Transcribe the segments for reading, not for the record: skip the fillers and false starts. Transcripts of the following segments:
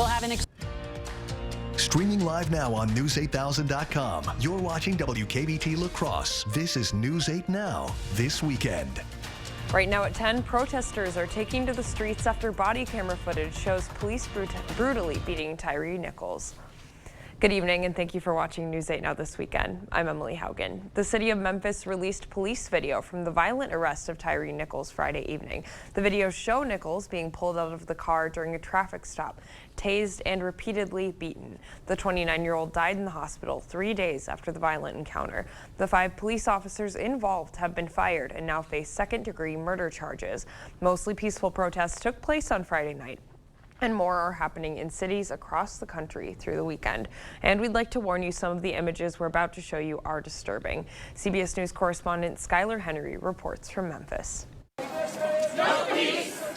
We'll have an Streaming live now on News8000.com. You're watching WKBT La Crosse. This is News 8 Now, this weekend. Right now at 10, protesters are taking to the streets after body camera footage shows police brutally beating Tyre Nichols. Good evening and thank you for watching News 8 Now this weekend. I'm Emily Haugen. The city of Memphis released police video from the violent arrest of Tyre Nichols Friday evening. The videos show Nichols being pulled out of the car during a traffic stop, tased and repeatedly beaten. The 29-year-old died in the hospital 3 days after the violent encounter. The 5 police officers involved have been fired and now face second-degree murder charges. Mostly peaceful protests took place on Friday night, and more are happening in cities across the country through the weekend. And we'd like to warn you, some of the images we're about to show you are disturbing. CBS News correspondent Skylar Henry reports from Memphis.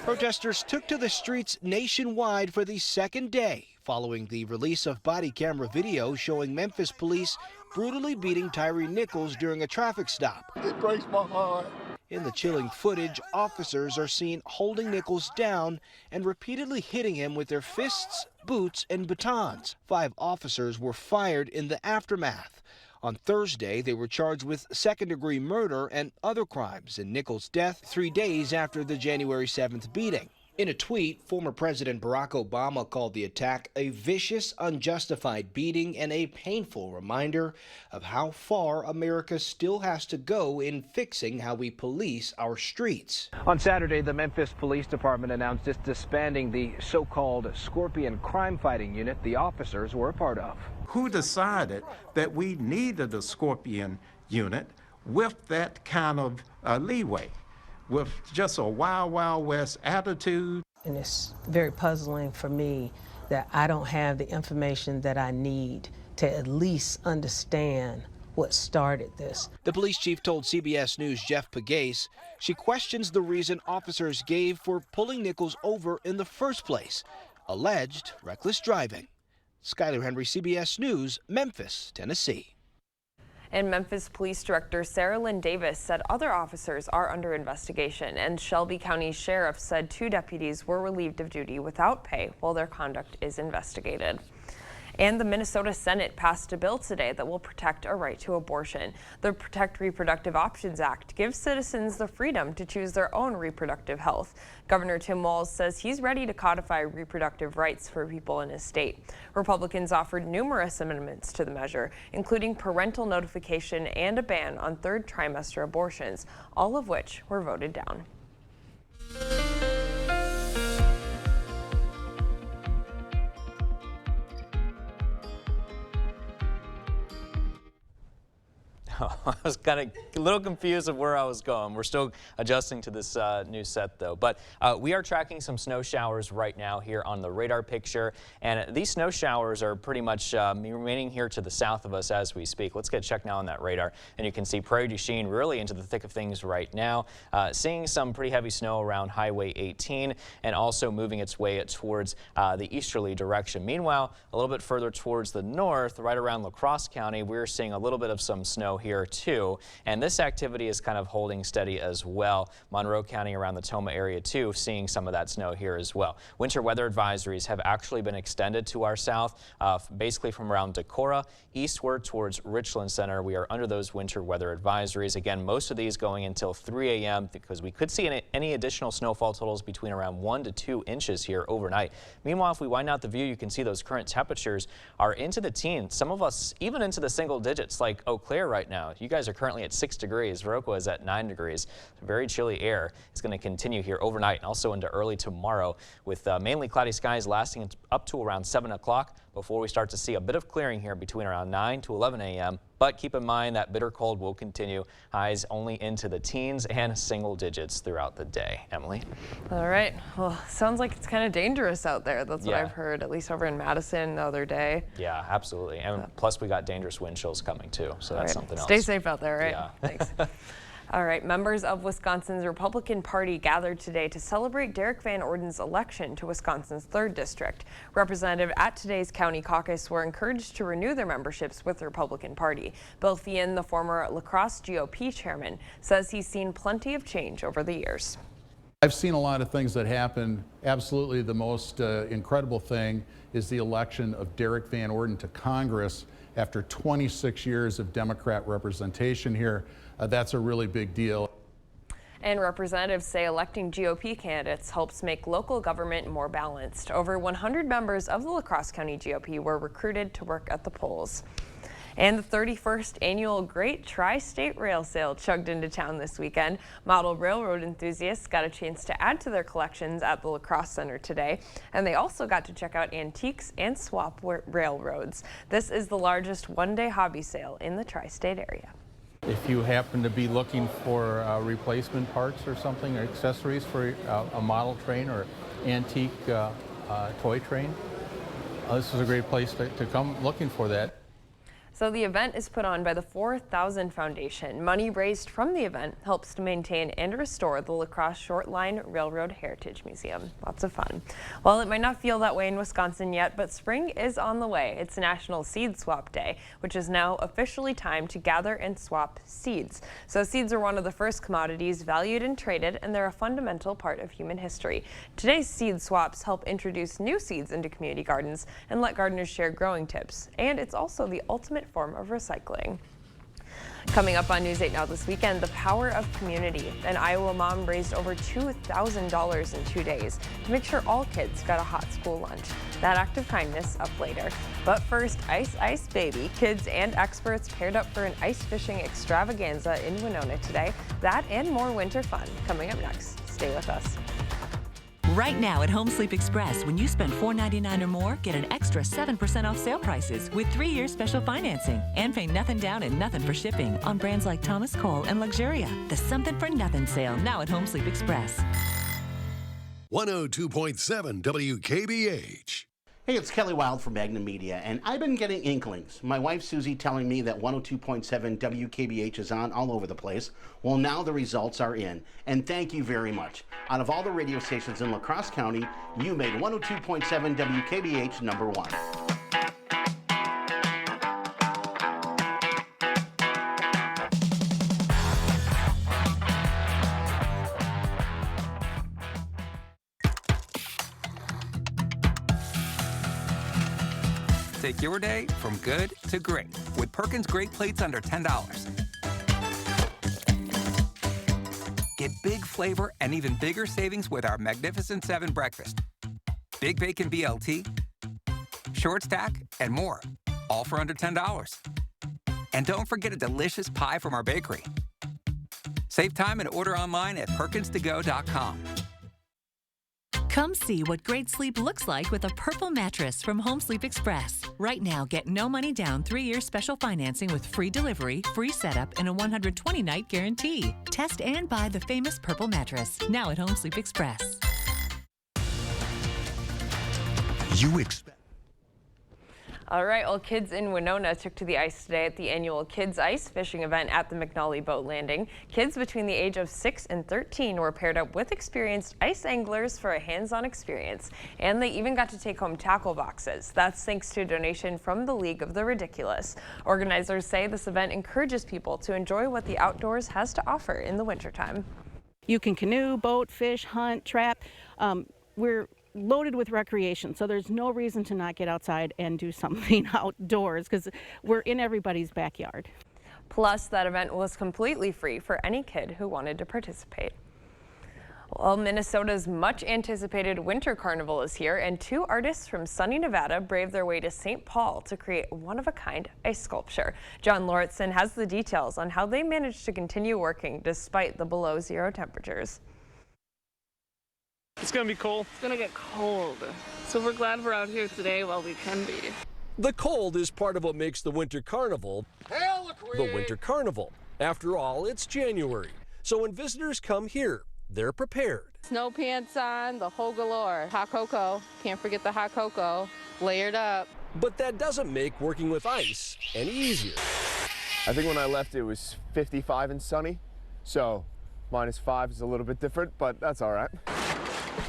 Protesters took to the streets nationwide for the second day following the release of body camera video showing Memphis police brutally beating Tyre Nichols during a traffic stop. It breaks my heart. In the chilling footage, officers are seen holding Nichols down and repeatedly hitting him with their fists, boots, and batons. 5 officers were fired in the aftermath. On Thursday, they were charged with second-degree murder and other crimes in Nichols' death 3 days after the January 7th beating. In a tweet, former President Barack Obama called the attack a vicious, unjustified beating and a painful reminder of how far America still has to go in fixing how we police our streets. On Saturday, the Memphis Police Department announced it's disbanding the so-called Scorpion crime-fighting unit the officers were a part of. Who decided that we needed a Scorpion unit with that kind of leeway? With just a wild, wild west attitude. And it's very puzzling for me that I don't have the information that I need to at least understand what started this. The police chief told CBS News' Jeff Pegues she questions the reason officers gave for pulling Nichols over in the first place, alleged reckless driving. Skylar Henry, CBS News, Memphis, Tennessee. And Memphis Police Director Sarah Lynn Davis said other officers are under investigation, and Shelby County Sheriff said 2 deputies were relieved of duty without pay while their conduct is investigated. And the Minnesota Senate passed a bill today that will protect a right to abortion. The Protect Reproductive Options Act gives citizens the freedom to choose their own reproductive health. Governor Tim Walz says he's ready to codify reproductive rights for people in his state. Republicans offered numerous amendments to the measure, including parental notification and a ban on 3rd trimester abortions, all of which were voted down. I was kind of a little confused of where I was going. We're still adjusting to this new set, though. But we are tracking some snow showers right now here on the radar picture. And these snow showers are pretty much remaining here to the south of us as we speak. Let's get checked now on that radar. And you can see Prairie du Chien really into the thick of things right now. Seeing some pretty heavy snow around Highway 18 and also moving its way towards the easterly direction. Meanwhile, a little bit further towards the north, right around La Crosse County, we're seeing a little bit of some snow here too, and this activity is kind of holding steady as well. Monroe County around the Toma area too, seeing some of that snow here as well. Winter weather advisories have actually been extended to our south, basically from around Decorah eastward towards Richland Center. We are under those winter weather advisories. Again, most of these going until 3 a.m. because we could see any additional snowfall totals between around 1 to 2 inches here overnight. Meanwhile, if we wind out the view, you can see those current temperatures are into the teens. Some of us even into the single digits like Eau Claire right now. You guys are currently at 6 degrees. Viroqua is at 9 degrees. Very chilly air is going to continue here overnight and also into early tomorrow with mainly cloudy skies lasting up to around 7 o'clock before we start to see a bit of clearing here between around 9 to 11 a.m. But keep in mind that bitter cold will continue. Highs only into the teens and single digits throughout the day. Emily? All right. Well, sounds like it's kind of dangerous out there. That's what Yeah. I've heard, at least over in Madison the other day. Yeah, absolutely. And plus we got dangerous wind chills coming too. So that's something else. Stay safe out there, right? Yeah. Thanks. All right, members of Wisconsin's Republican Party gathered today to celebrate Derek Van Orden's election to Wisconsin's 3rd District. Representatives at today's county caucus were encouraged to renew their memberships with the Republican Party. Bill Thean, the former La Crosse GOP chairman, says he's seen plenty of change over the years. I've seen a lot of things that happen. Absolutely the most incredible thing is the election of Derek Van Orden to Congress after 26 years of Democrat representation here. That's a really big deal. And representatives say electing GOP candidates helps make local government more balanced. Over 100 members of the La Crosse County GOP were recruited to work at the polls. And the 31st annual Great Tri-State Rail Sale chugged into town this weekend. Model railroad enthusiasts got a chance to add to their collections at the La Crosse Center today. And they also got to check out antiques and swap railroads. This is the largest one-day hobby sale in the tri-state area. If you happen to be looking for replacement parts or something, or accessories for a model train or antique toy train, this is a great place to come looking for that. So the event is put on by the 4000 Foundation. Money raised from the event helps to maintain and restore the La Crosse Short Line Railroad Heritage Museum. Lots of fun. Well, it might not feel that way in Wisconsin yet, but spring is on the way. It's National Seed Swap Day, which is now officially time to gather and swap seeds. So seeds are one of the first commodities valued and traded, and they're a fundamental part of human history. Today's seed swaps help introduce new seeds into community gardens and let gardeners share growing tips. And it's also the ultimate form of recycling. Coming up on News 8 Now this weekend, the power of community. An Iowa mom raised over $2,000 in 2 days to make sure all kids got a hot school lunch. That act of kindness up later. But first, Ice Ice Baby. Kids and experts paired up for an ice fishing extravaganza in Winona today. That and more winter fun coming up next. Stay with us. Right now at Home Sleep Express, when you spend $4.99 or more, get an extra 7% off sale prices with 3-year special financing and pay nothing down and nothing for shipping on brands like Thomas Cole and Luxuria. The Something for Nothing sale now at Home Sleep Express. 102.7 WKBH. Hey, it's Kelly Wild from Magnum Media, and I've been getting inklings. My wife Susie telling me that 102.7 WKBH is on all over the place. Well, now the results are in, and thank you very much. Out of all the radio stations in La Crosse County, you made 102.7 WKBH number 1. Take your day from good to great with Perkins Great Plates under $10. Get big flavor and even bigger savings with our Magnificent 7 breakfast. Big bacon BLT, short stack, and more, all for under $10. And don't forget a delicious pie from our bakery. Save time and order online at perkinstogo.com. Come see what great sleep looks like with a Purple mattress from Home Sleep Express. Right now, get no money down 3-year special financing with free delivery, free setup, and a 120-night guarantee. Test and buy the famous Purple mattress now at Home Sleep Express. You expect. All right, well, kids in Winona took to the ice today at the annual Kids Ice Fishing event at the McNally Boat Landing. Kids between the age of 6 and 13 were paired up with experienced ice anglers for a hands-on experience. And they even got to take home tackle boxes. That's thanks to a donation from the League of the Ridiculous. Organizers say this event encourages people to enjoy what the outdoors has to offer in the wintertime. You can canoe, boat, fish, hunt, trap. We're loaded with recreation, so there's no reason to not get outside and do something outdoors because we're in everybody's backyard. Plus, that event was completely free for any kid who wanted to participate. Well, Minnesota's much anticipated Winter Carnival is here, and 2 artists from sunny Nevada braved their way to St. Paul to create one-of-a-kind ice sculpture. John Lauritsen has the details on how they managed to continue working despite the below-zero temperatures. It's gonna be cold. It's gonna get cold. So we're glad we're out here today while we can be. The cold is part of what makes the Winter Carnival the Winter Carnival. After all, it's January. So when visitors come here, they're prepared. Snow pants on, the whole galore. Hot cocoa. Can't forget the hot cocoa. Layered up. But that doesn't make working with ice any easier. I think when I left it was 55 and sunny. So -5 is a little bit different, but that's all right.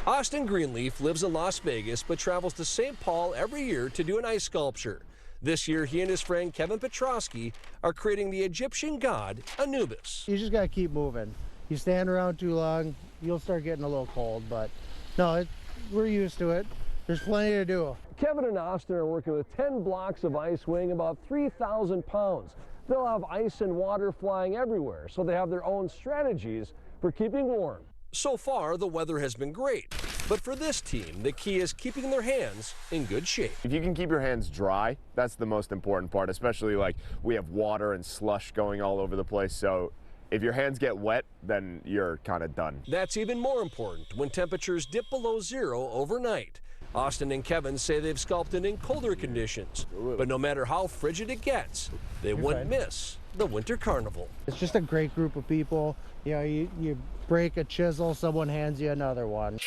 Austin Greenleaf lives in Las Vegas but travels to St. Paul every year to do an ice sculpture. This year, he and his friend Kevin Petrosky are creating the Egyptian god Anubis. You just got to keep moving. You stand around too long, you'll start getting a little cold, but no, we're used to it. There's plenty to do. Kevin and Austin are working with 10 blocks of ice weighing about 3,000 pounds. They'll have ice and water flying everywhere, so they have their own strategies for keeping warm. So far, the weather has been great, but for this team, the key is keeping their hands in good shape. If you can keep your hands dry, that's the most important part, especially like we have water and slush going all over the place, so if your hands get wet, then you're kind of done. That's even more important when temperatures dip below zero overnight. Austin and Kevin say they've sculpted in colder conditions, but no matter how frigid it gets, they wouldn't miss the Winter Carnival. It's just a great group of people. You know, you break a chisel, someone hands you another one.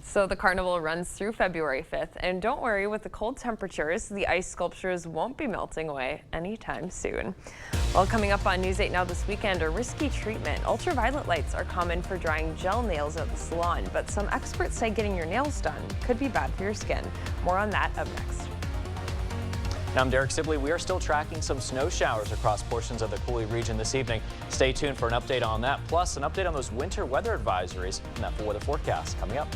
So the carnival runs through February 5th, and don't worry, with the cold temperatures, the ice sculptures won't be melting away anytime soon. Well, coming up on News 8 Now this weekend, a risky treatment. Ultraviolet lights are common for drying gel nails at the salon, but some experts say getting your nails done could be bad for your skin. More on that up next. Now, I'm Derek Sibley. We are still tracking some snow showers across portions of the Coulee region this evening. Stay tuned for an update on that, plus an update on those winter weather advisories and that weather forecast coming up.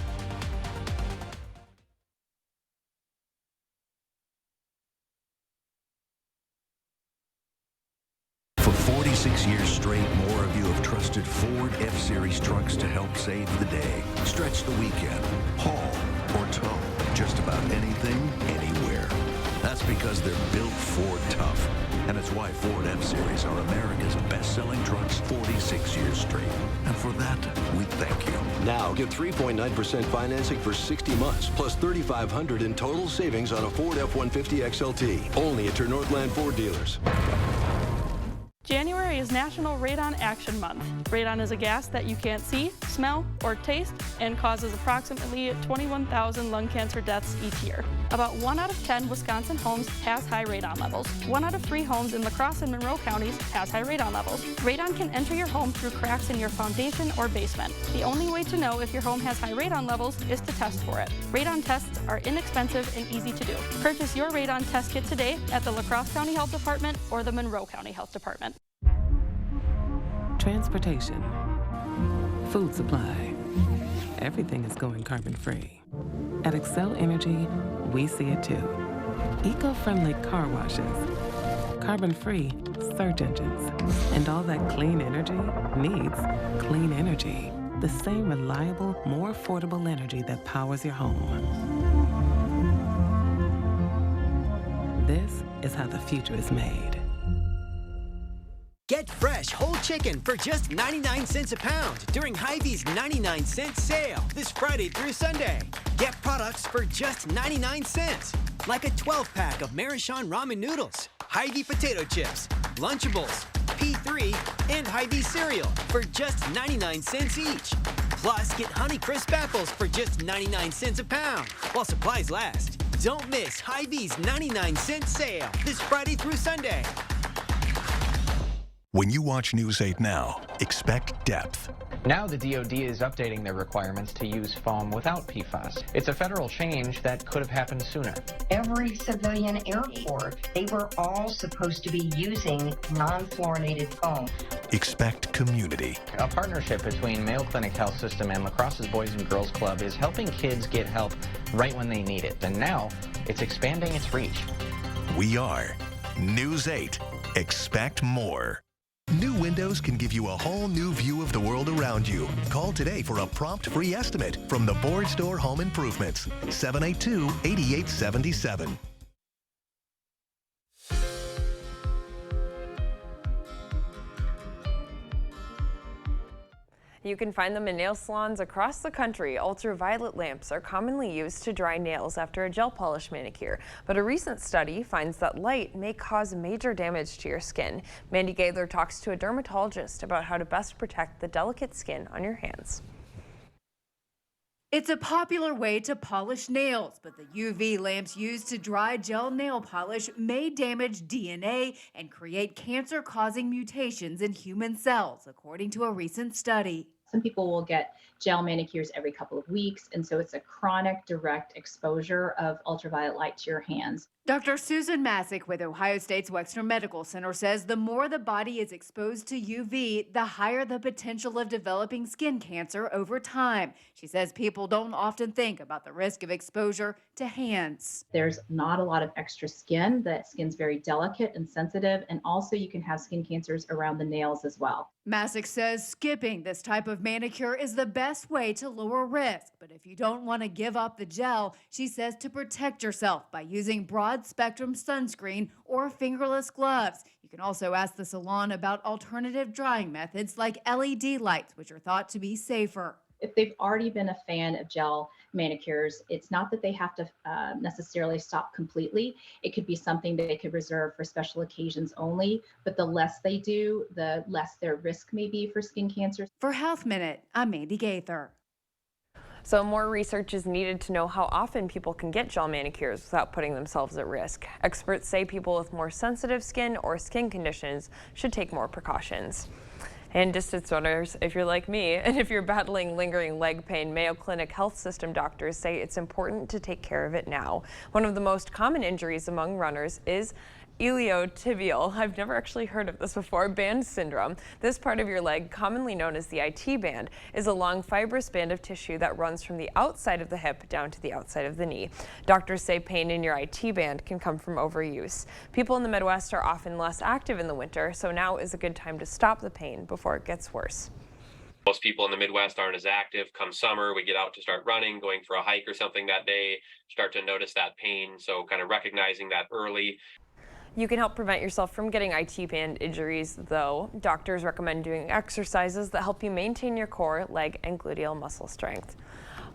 For 46 years straight, more of you have trusted Ford F-Series trucks to help save the day. Stretch the weekend, haul, or tow. Just about anything, anywhere. That's because they're built Ford tough. And it's why Ford F-Series are America's best-selling trucks 46 years straight. And for that, we thank you. Now get 3.9% financing for 60 months, plus $3,500 in total savings on a Ford F-150 XLT. Only at your Northland Ford dealers. January is National Radon Action Month. Radon is a gas that you can't see, smell, or taste and causes approximately 21,000 lung cancer deaths each year. About 1 out of 10 Wisconsin homes has high radon levels. 1 out of 3 homes in La Crosse and Monroe counties has high radon levels. Radon can enter your home through cracks in your foundation or basement. The only way to know if your home has high radon levels is to test for it. Radon tests are inexpensive and easy to do. Purchase your radon test kit today at the La Crosse County Health Department or the Monroe County Health Department. Transportation, food supply, everything is going carbon-free. At Excel Energy, we see it too. Eco-friendly car washes, carbon-free search engines, and all that clean energy needs clean energy. The same reliable, more affordable energy that powers your home. This is how the future is made. Get fresh whole chicken for just 99 cents a pound during Hy-Vee's 99-cent sale this Friday through Sunday. Get products for just 99 cents, like a 12-pack of Marichon ramen noodles, Hy-Vee potato chips, Lunchables, P3, and Hy-Vee cereal for just 99 cents each. Plus, get Honeycrisp apples for just 99 cents a pound while supplies last. Don't miss Hy-Vee's 99-cent sale this Friday through Sunday. When you watch News 8 Now, expect depth. Now the DoD is updating their requirements to use foam without PFAS. It's a federal change that could have happened sooner. Every civilian airport, they were all supposed to be using non-fluorinated foam. Expect community. A partnership between Mayo Clinic Health System and La Crosse's Boys and Girls Club is helping kids get help right when they need it. And now it's expanding its reach. We are News 8. Expect more. New windows can give you a whole new view of the world around you. Call today for a prompt free estimate from the Board Store Home Improvements. 782-8877. You can find them in nail salons across the country. Ultraviolet lamps are commonly used to dry nails after a gel polish manicure, but a recent study finds that light may cause major damage to your skin. Mandy Gaylor talks to a dermatologist about how to best protect the delicate skin on your hands. It's a popular way to polish nails, but the UV lamps used to dry gel nail polish may damage DNA and create cancer-causing mutations in human cells, according to a recent study. Some people will get gel manicures every couple of weeks. And so it's a chronic direct exposure of ultraviolet light to your hands. Dr. Susan Masick with Ohio State's Wexner Medical Center says the more the body is exposed to UV, the higher the potential of developing skin cancer over time. She says people don't often think about the risk of exposure to hands. There's not a lot of extra skin. That skin's very delicate and sensitive, and also you can have skin cancers around the nails as well. Masick says skipping this type of manicure is the best way to lower risk. But if you don't want to give up the gel, she says to protect yourself by using broad spectrum sunscreen or fingerless gloves. You can also ask the salon about alternative drying methods like LED lights, which are thought to be safer. If they've already been a fan of gel manicures, it's not that they have to necessarily stop completely. It could be something they could reserve for special occasions only, but the less they do, the less their risk may be for skin cancers. For Health Minute, I'm Mandy Gaither. So more research is needed to know how often people can get gel manicures without putting themselves at risk. Experts say people with more sensitive skin or skin conditions should take more precautions. And distance runners, if you're like me, and if you're battling lingering leg pain, Mayo Clinic Health System doctors say it's important to take care of it now. One of the most common injuries among runners is iliotibial, I've never actually heard of this before, band syndrome. This part of your leg, commonly known as the IT band, is a long fibrous band of tissue that runs from the outside of the hip down to the outside of the knee. Doctors say pain in your IT band can come from overuse. People in the Midwest are often less active in the winter, so now is a good time to stop the pain before it gets worse. Most people in the Midwest aren't as active. Come summer, we get out to start running, going for a hike or something that day, start to notice that pain, so kind of recognizing that early. You can help prevent yourself from getting IT band injuries, though. Doctors recommend doing exercises that help you maintain your core, leg, and gluteal muscle strength.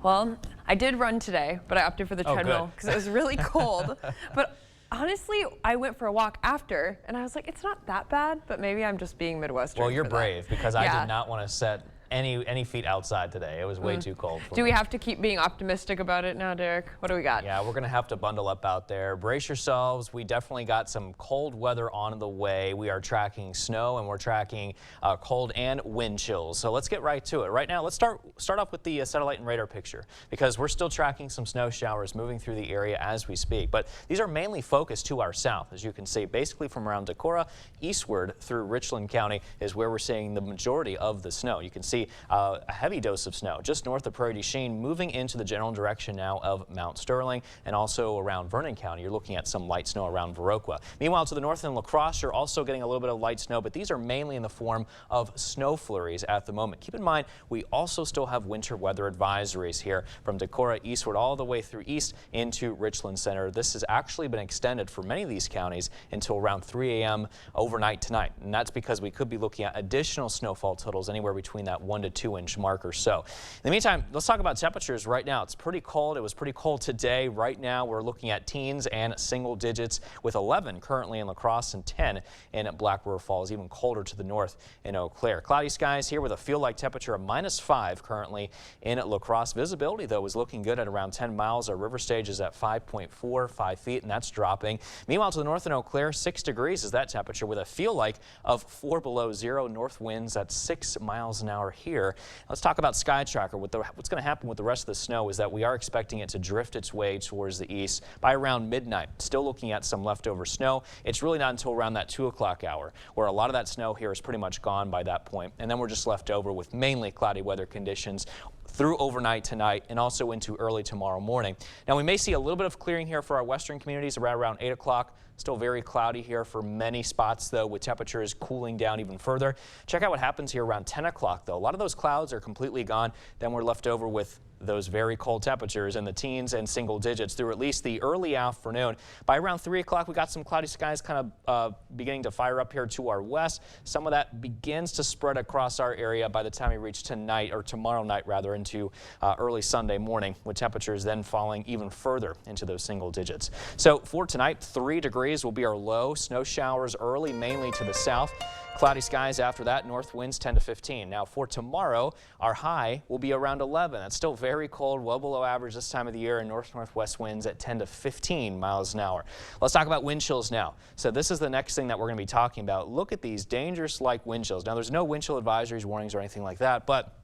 Well, I did run today, but I opted for the treadmill because it was really cold. But honestly, I went for a walk after, and I was like, it's not that bad, but maybe I'm just being Midwestern. Well, you're for that. brave, because I did not want to set any feet outside today. It was way too cold for me. Do we have to keep being optimistic about it now, Derek? What do we got? Yeah, we're going to have to bundle up out there. Brace yourselves. We definitely got some cold weather on the way. We are tracking snow, and we're tracking cold and wind chills. So let's get right to it. Right now, let's start off with the satellite and radar picture, because we're still tracking some snow showers moving through the area as we speak. But these are mainly focused to our south. As you can see, basically from around Decorah eastward through Richland County is where we're seeing the majority of the snow. You can see a heavy dose of snow just north of Prairie du Chien, moving into the general direction now of Mount Sterling, and also around Vernon County. You're looking at some light snow around Viroqua. Meanwhile, to the north in La Crosse, you're also getting a little bit of light snow, but these are mainly in the form of snow flurries at the moment. Keep in mind, we also still have winter weather advisories here from Decorah eastward all the way through east into Richland Center. This has actually been extended for many of these counties until around 3 a.m. overnight tonight, and that's because we could be looking at additional snowfall totals anywhere between that 1 to 2 inch mark or so. In the meantime, let's talk about temperatures right now. It's pretty cold. It was pretty cold today. Right now, we're looking at teens and single digits with 11 currently in La Crosse and 10 in Black River Falls, even colder to the north in Eau Claire. Cloudy skies here with a feel-like temperature of -5 currently in La Crosse. Visibility, though, is looking good at around 10 miles. Our river stage is at 5.45 feet, and that's dropping. Meanwhile, to the north in Eau Claire, 6 degrees is that temperature with a feel-like of 4 below zero. North winds at 6 miles an hour here. Let's talk about Sky Tracker. What's going to happen with the rest of the snow is that we are expecting it to drift its way towards the east by around midnight. Still looking at some leftover snow. It's really not until around that 2 o'clock hour where a lot of that snow here is pretty much gone by that point. And then we're just left over with mainly cloudy weather conditions through overnight tonight and also into early tomorrow morning. Now, we may see a little bit of clearing here for our western communities around 8 o'clock. Still very cloudy here for many spots, though, with temperatures cooling down even further. Check out what happens here around 10 o'clock, though. A lot of those clouds are completely gone. Then we're left over with those very cold temperatures in the teens and single digits through at least the early afternoon. By around 3 o'clock, we got some cloudy skies kind of beginning to fire up here to our west. Some of that begins to spread across our area by the time we reach tonight, or tomorrow night rather, into early Sunday morning, with temperatures then falling even further into those single digits. So for tonight, 3 degrees will be our low. Snow showers early, mainly to the south. Cloudy skies after that, north winds 10 to 15. Now for tomorrow, our high will be around 11. That's still very cold, well below average this time of the year, and north-northwest winds at 10 to 15 miles an hour. Let's talk about wind chills now. So this is the next thing that we're going to be talking about. Look at these dangerous like wind chills. Now there's no wind chill advisories, warnings, or anything like that, but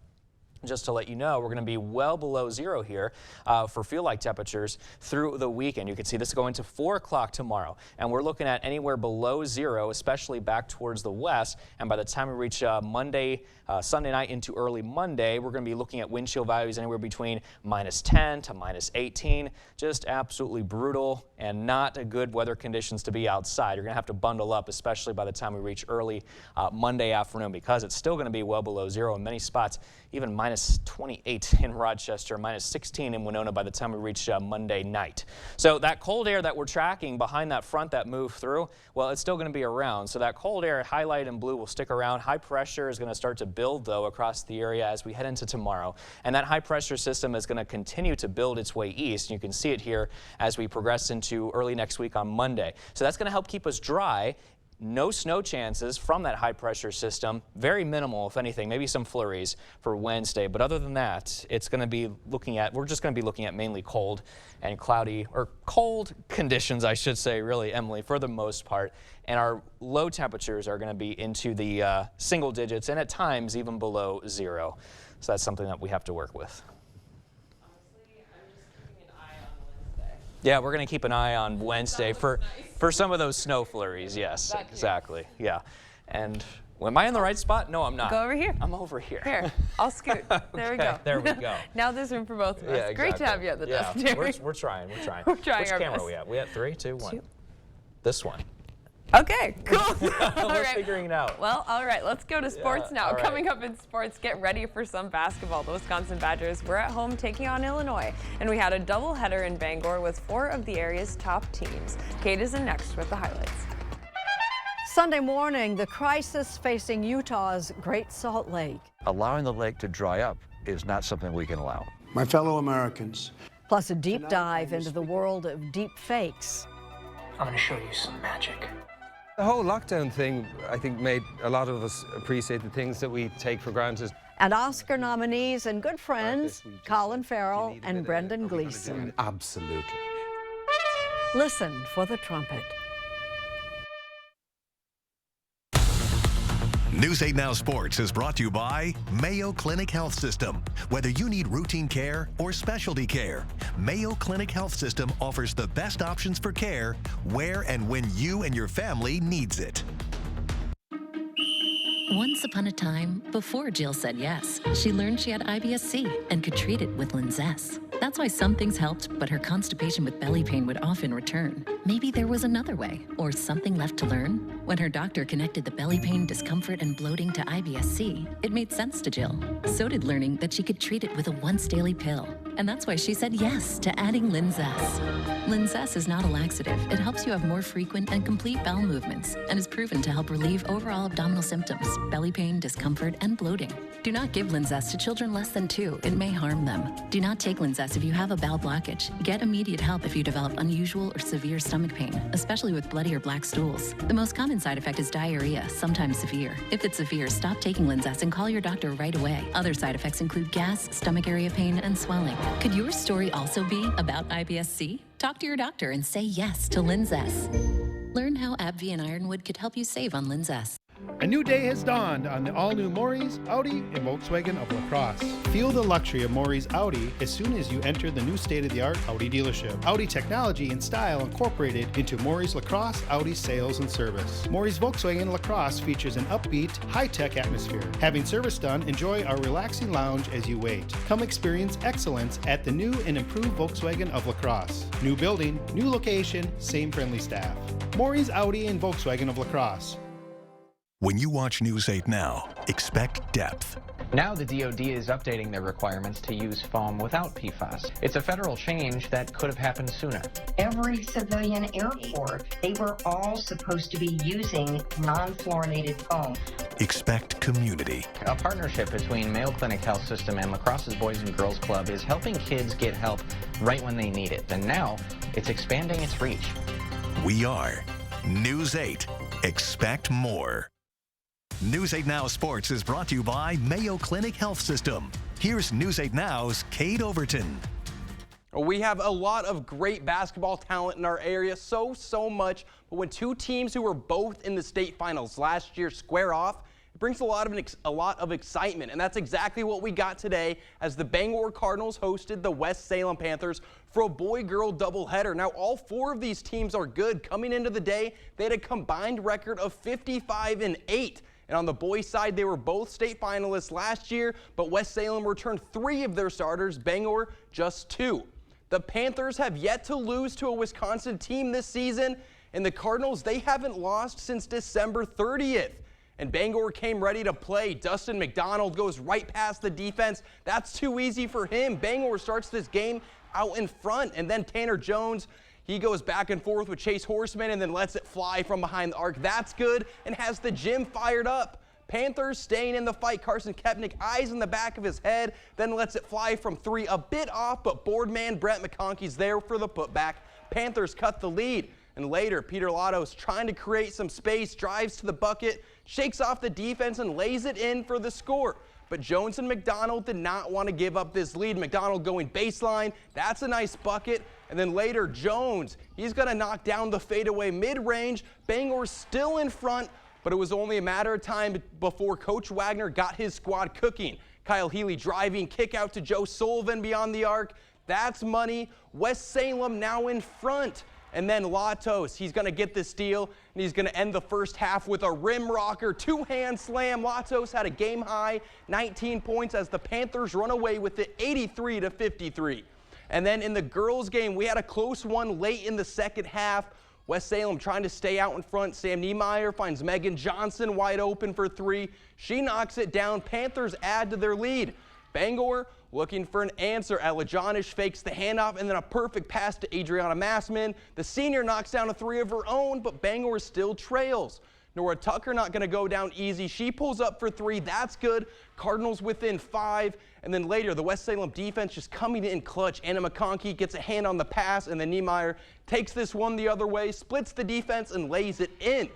Just to let you know, we're going to be well below zero here for feel-like temperatures through the weekend. You can see this going to 4 o'clock tomorrow, and we're looking at anywhere below zero, especially back towards the west. And by the time we reach Sunday night into early Monday, we're going to be looking at wind chill values anywhere between -10 to -18. Just absolutely brutal and not good weather conditions to be outside. You're going to have to bundle up, especially by the time we reach early Monday afternoon, because it's still going to be well below zero in many spots, even -28 in Rochester, -16 in Winona by the time we reach Monday night. So that cold air that we're tracking behind that front that moved through, well, it's still going to be around. So that cold air highlighted in blue will stick around. High pressure is going to start to build, though, across the area as we head into tomorrow. And that high pressure system is going to continue to build its way east. You can see it here as we progress into early next week on Monday. So that's going to help keep us dry. No snow chances from that high pressure system. Very minimal, if anything, maybe some flurries for Wednesday. But other than that, it's going to be we're just going to be looking at mainly cold and cloudy, or cold conditions, I should say, really, Emily, for the most part. And our low temperatures are going to be into the single digits and at times even below zero. So that's something that we have to work with. Yeah, we're going to keep an eye on Wednesday for some of those snow flurries. Yes, exactly. Yeah. And am I in the right spot? No, I'm not. Go over here. I'm over here. Here, I'll scoot. There we go. There we go. Now there's room for both of us. Yeah, exactly. Great to have you at the desk, Jerry. We're trying. We're trying. We're trying Which our camera best. are we at? We at 3, 2, 1. This one. Okay, cool. We're figuring it out. Well, all right, let's go to sports now. all right. Coming up in sports, get ready for some basketball. The Wisconsin Badgers were at home taking on Illinois, and we had a doubleheader in Bangor with 4 of the area's top teams. Kate is in next with the highlights. Sunday morning, the crisis facing Utah's Great Salt Lake. Allowing the lake to dry up is not something we can allow. My fellow Americans. Plus a deep dive into the world of deep fakes. I'm going to show you some magic. The whole lockdown thing, I think, made a lot of us appreciate the things that we take for granted. And Oscar nominees and good friends, Colin Farrell and Brendan Gleeson. Absolutely. Listen for the trumpet. News 8 Now Sports is brought to you by Mayo Clinic Health System. Whether you need routine care or specialty care, Mayo Clinic Health System offers the best options for care where and when you and your family needs it. Once upon a time, before Jill said yes, she learned she had IBS-C and could treat it with Linzess. That's why some things helped, but her constipation with belly pain would often return. Maybe there was another way, or something left to learn? When her doctor connected the belly pain, discomfort, and bloating to IBS-C, it made sense to Jill. So did learning that she could treat it with a once-daily pill. And that's why she said yes to adding Linzess. Linzess is not a laxative. It helps you have more frequent and complete bowel movements and is proven to help relieve overall abdominal symptoms, belly pain, discomfort, and bloating. Do not give Linzess to children less than 2. It may harm them. Do not take Linzess if you have a bowel blockage. Get immediate help if you develop unusual or severe stomach pain, especially with bloody or black stools. The most common side effect is diarrhea, sometimes severe. If it's severe, stop taking Linzess and call your doctor right away. Other side effects include gas, stomach area pain, and swelling. Could your story also be about IBS-C? Talk to your doctor and say yes to Linzess. Learn how AbbVie and Ironwood could help you save on Linzess. A new day has dawned on the all-new Maury's, Audi, and Volkswagen of La Crosse. Feel the luxury of Maury's Audi as soon as you enter the new state-of-the-art Audi dealership. Audi technology and style incorporated into Maury's La Crosse Audi sales and service. Maury's Volkswagen La Crosse features an upbeat, high-tech atmosphere. Having service done, enjoy our relaxing lounge as you wait. Come experience excellence at the new and improved Volkswagen of La Crosse. New building, new location, same friendly staff. Maury's Audi and Volkswagen of La Crosse. When you watch News 8 Now, expect depth. Now the DoD is updating their requirements to use foam without PFAS. It's a federal change that could have happened sooner. Every civilian airport, they were all supposed to be using non-fluorinated foam. Expect community. A partnership between Mayo Clinic Health System and La Crosse's Boys and Girls Club is helping kids get help right when they need it. And now it's expanding its reach. We are News 8. Expect more. News 8 Now Sports is brought to you by Mayo Clinic Health System. Here's News 8 Now's Kate Overton. We have a lot of great basketball talent in our area, so much. But when two teams who were both in the state finals last year square off, It brings a lot of excitement, and that's exactly what we got today as the Bangor Cardinals hosted the West Salem Panthers for a boy-girl doubleheader. Now, all 4 of these teams are good. Coming into the day, they had a combined record of 55-8. And on the boys' side, they were both state finalists last year, but West Salem returned 3 of their starters, Bangor just 2. The Panthers have yet to lose to a Wisconsin team this season, and the Cardinals, they haven't lost since December 30th. And Bangor came ready to play. Dustin McDonald goes right past the defense. That's too easy for him. Bangor starts this game out in front, and then Tanner Jones, he goes back and forth with Chase Horseman and then lets it fly from behind the arc. That's good and has the gym fired up. Panthers staying in the fight. Carson Kepnick, eyes in the back of his head, then lets it fly from 3, a bit off, but boardman Brett McConkey's there for the putback. Panthers cut the lead. And later, Peter Lotto's trying to create some space, drives to the bucket, shakes off the defense and lays it in for the score. But Jones and McDonald did not want to give up this lead. McDonald going baseline. That's a nice bucket. And then later, Jones, he's going to knock down the fadeaway mid-range. Bangor's still in front, but it was only a matter of time before Coach Wagner got his squad cooking. Kyle Healy driving, kick out to Joe Sullivan beyond the arc. That's money. West Salem now in front. And then Latos, he's going to get the steal, and he's going to end the first half with a rim rocker, 2-hand slam. Latos had a game-high 19 points as the Panthers run away with it 83-53. And then in the girls' game, we had a close one late in the second half. West Salem trying to stay out in front. Sam Niemeyer finds Megan Johnson wide open for 3. She knocks it down. Panthers add to their lead. Bangor looking for an answer. Ella Jonish fakes the handoff and then a perfect pass to Adriana Massman. The senior knocks down a 3 of her own, but Bangor still trails. Nora Tucker not going to go down easy. She pulls up for 3. That's good. Cardinals within 5. And then later, the West Salem defense just coming in clutch. Anna McConkey gets a hand on the pass, and then Niemeyer takes this one the other way, splits the defense, and lays it in.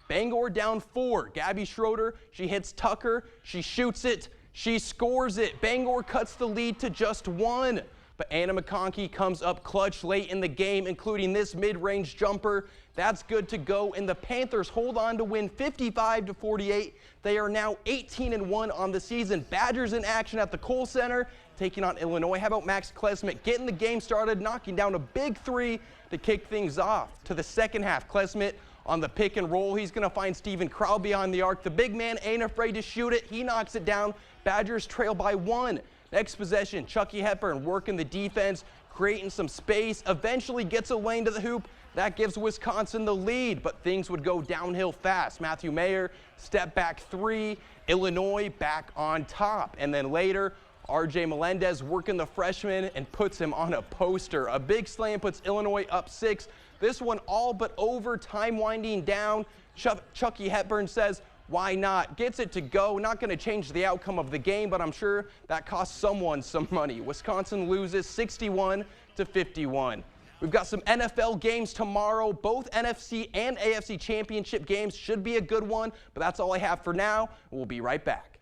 Bangor down 4. Gabby Schroeder, she hits Tucker. She shoots it. She scores it. Bangor cuts the lead to just 1. But Anna McConkey comes up clutch late in the game, including this mid-range jumper. That's good to go, and the Panthers hold on to win 55-48. They are now 18-1 on the season. Badgers in action at the Kohl Center, taking on Illinois. How about Max Klesmit getting the game started, knocking down a big 3 to kick things off to the second half. Klesmit on the pick and roll. He's going to find Stephen Crowell behind the arc. The big man ain't afraid to shoot it. He knocks it down. Badgers trail by 1. Next possession, Chucky Hepburn working the defense, creating some space, eventually gets a lane to the hoop. That gives Wisconsin the lead, but things would go downhill fast. Matthew Mayer, step back 3, Illinois back on top. And then later, RJ Melendez working the freshman and puts him on a poster. A big slam puts Illinois up 6. This one all but over, time winding down. Chucky Hepburn says, why not? Gets it to go. Not going to change the outcome of the game, but I'm sure that costs someone some money. Wisconsin loses 61-51. We've got some NFL games tomorrow. Both NFC and AFC championship games should be a good one, but that's all I have for now. We'll be right back.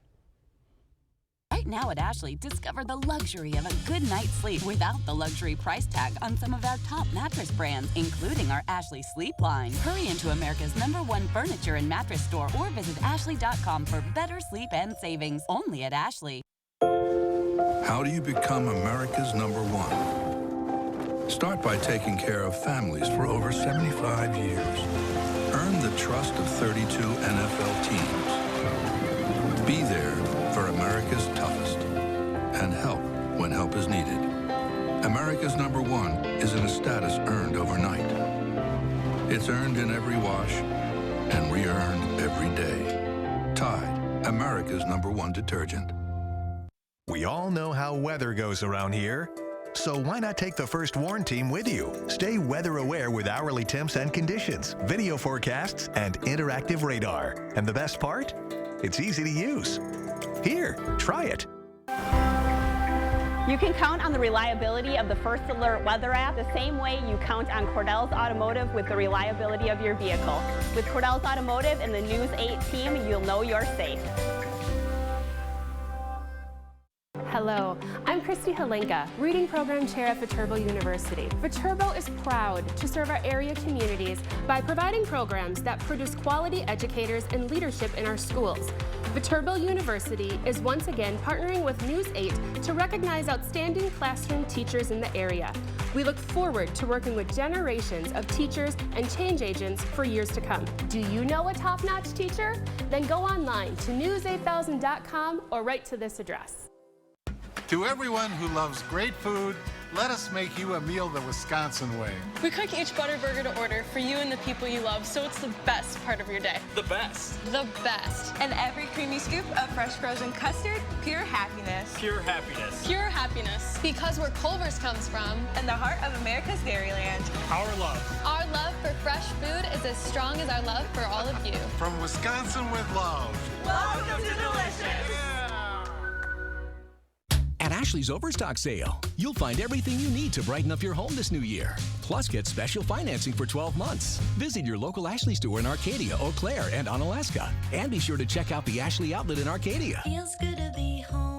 Right now at Ashley, discover the luxury of a good night's sleep without the luxury price tag on some of our top mattress brands, including our Ashley Sleep line. Hurry into America's #1 furniture and mattress store or visit ashley.com for better sleep and savings. Only at Ashley. How do you become America's #1? Start by taking care of families for over 75 years. Earn the trust of 32 NFL teams. Be there for America's toughest and help when help is needed. America's #1 isn't a status earned overnight. It's earned in every wash and re-earned every day. Tide, America's #1 detergent. We all know how weather goes around here. So why not take the First Warn team with you? Stay weather aware with hourly temps and conditions, video forecasts, and interactive radar. And the best part? It's easy to use. Here, try it. You can count on the reliability of the First Alert weather app the same way you count on Cordell's Automotive with the reliability of your vehicle. With Cordell's Automotive and the News 8 team, you'll know you're safe. Hello, I'm Christy Halenka, Reading Program Chair at Viterbo University. Viterbo is proud to serve our area communities by providing programs that produce quality educators and leadership in our schools. Viterbo University is once again partnering with News 8 to recognize outstanding classroom teachers in the area. We look forward to working with generations of teachers and change agents for years to come. Do you know a top-notch teacher? Then go online to news8000.com or write to this address. To everyone who loves great food, let us make you a meal the Wisconsin way. We cook each butter burger to order for you and the people you love, so it's the best part of your day. The best. The best. And every creamy scoop of fresh frozen custard, pure happiness. Pure happiness. Pure happiness. Because where Culver's comes from. And the heart of America's Dairyland. Our love. Our love for fresh food is as strong as our love for all of you. From Wisconsin with love. Welcome to Delicious. At Ashley's Overstock Sale, you'll find everything you need to brighten up your home this new year. Plus, get special financing for 12 months. Visit your local Ashley store in Arcadia, Eau Claire, and Onalaska. And be sure to check out the Ashley Outlet in Arcadia. Feels good to be home.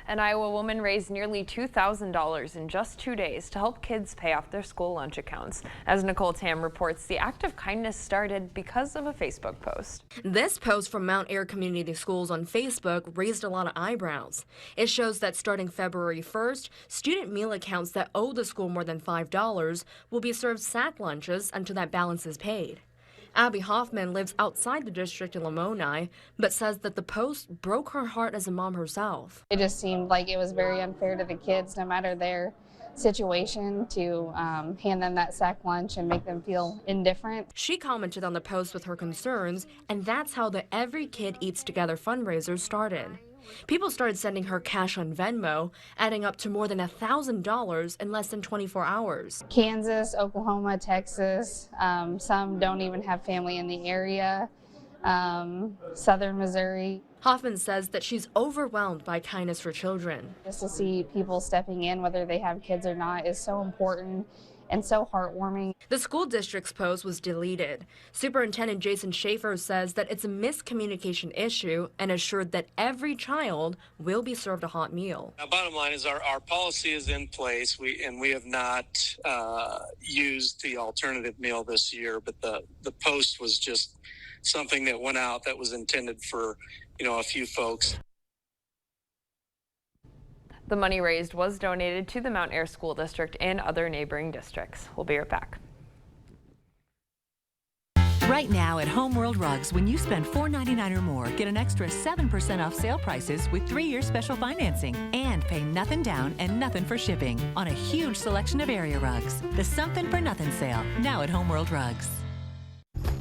An Iowa woman raised nearly $2,000 in just 2 days to help kids pay off their school lunch accounts. As Nicole Tam reports, the act of kindness started because of a Facebook post. This post from Mount Ayr Community Schools on Facebook raised a lot of eyebrows. It shows that starting February 1st, student meal accounts that owe the school more than $5 will be served sack lunches until that balance is paid. Abby Hoffman lives outside the district in Lamoni, but says that the post broke her heart as a mom herself. It just seemed like it was very unfair to the kids, no matter their situation, to hand them that sack lunch and make them feel indifferent. She commented on the post with her concerns, and that's how the Every Kid Eats Together fundraiser started. People started sending her cash on Venmo, adding up to more than $1,000 in less than 24 hours. Kansas, Oklahoma, Texas, some don't even have family in the area, southern Missouri. Hoffman says that she's overwhelmed by kindness for children. Just to see people stepping in, whether they have kids or not, is so important and so heartwarming. The school district's post was deleted. Superintendent Jason Schaefer says that it's a miscommunication issue and assured that every child will be served a hot meal. Now, bottom line is our policy is in place. We have not used the alternative meal this year, but the post was just something that went out that was intended for, a few folks. The money raised was donated to the Mount Ayr School District and other neighboring districts. We'll be right back. Right now at Homeworld Rugs, when you spend $4.99 or more, get an extra 7% off sale prices with 3-year special financing and pay nothing down and nothing for shipping on a huge selection of area rugs. The Something for Nothing sale, now at Homeworld Rugs.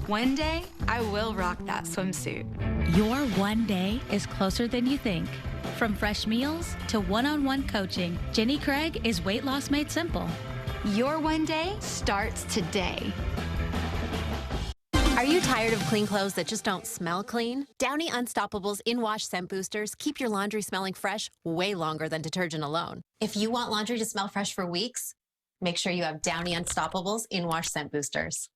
One day, I will rock that swimsuit. Your one day is closer than you think. From fresh meals to one-on-one coaching, Jenny Craig is Weight Loss Made Simple. Your one day starts today. Are you tired of clean clothes that just don't smell clean? Downy Unstoppable's In-Wash Scent Boosters keep your laundry smelling fresh way longer than detergent alone. If you want laundry to smell fresh for weeks, make sure you have Downy Unstoppable's In-Wash Scent Boosters.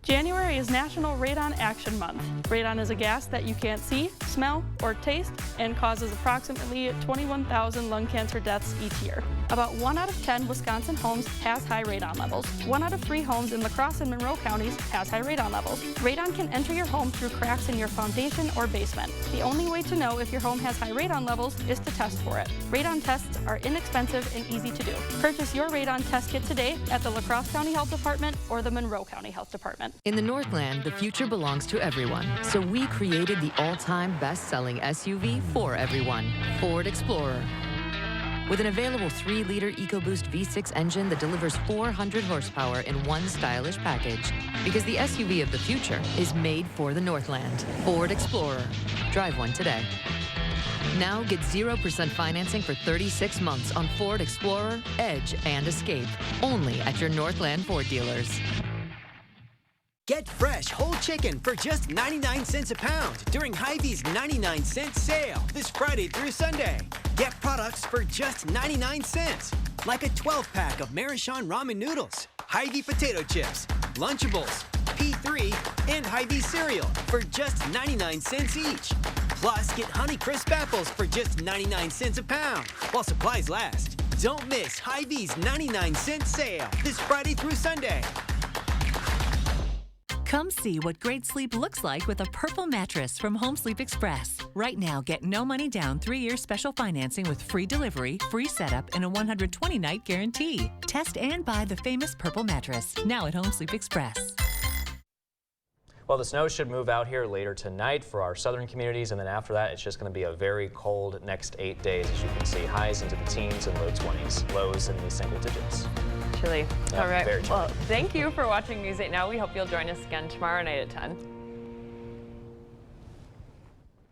January is National Radon Action Month. Radon is a gas that you can't see, smell, or taste and causes approximately 21,000 lung cancer deaths each year. About 1 out of 10 Wisconsin homes has high radon levels. 1 out of 3 homes in La Crosse and Monroe counties has high radon levels. Radon can enter your home through cracks in your foundation or basement. The only way to know if your home has high radon levels is to test for it. Radon tests are inexpensive and easy to do. Purchase your radon test kit today at the La Crosse County Health Department or the Monroe County Health Department. In the Northland, the future belongs to everyone. So we created the all-time best-selling SUV for everyone, Ford Explorer. With an available 3-liter EcoBoost V6 engine that delivers 400 horsepower in one stylish package. Because the SUV of the future is made for the Northland. Ford Explorer. Drive one today. Now get 0% financing for 36 months on Ford Explorer, Edge, and Escape. Only at your Northland Ford dealers. Get fresh whole chicken for just 99 cents a pound during Hy-Vee's 99-cent sale this Friday through Sunday. Get products for just 99 cents, like a 12-pack of Maruchan ramen noodles, Hy-Vee potato chips, Lunchables, P3, and Hy-Vee cereal for just 99 cents each. Plus, get Honeycrisp apples for just 99 cents a pound while supplies last. Don't miss Hy-Vee's 99-cent sale this Friday through Sunday. Come see what great sleep looks like with a Purple mattress from Home Sleep Express. Right now, get no money down 3-year special financing with free delivery, free setup, and a 120-night guarantee. Test and buy the famous Purple mattress, now at Home Sleep Express. Well, the snow should move out here later tonight for our southern communities, and then after that, it's just going to be a very cold next 8 days. As you can see, highs into the teens and low 20s, lows in the single digits. Chilly. Yeah, all right. very chilly. Well, thank you for watching News 8 Now. We hope you'll join us again tomorrow night at 10.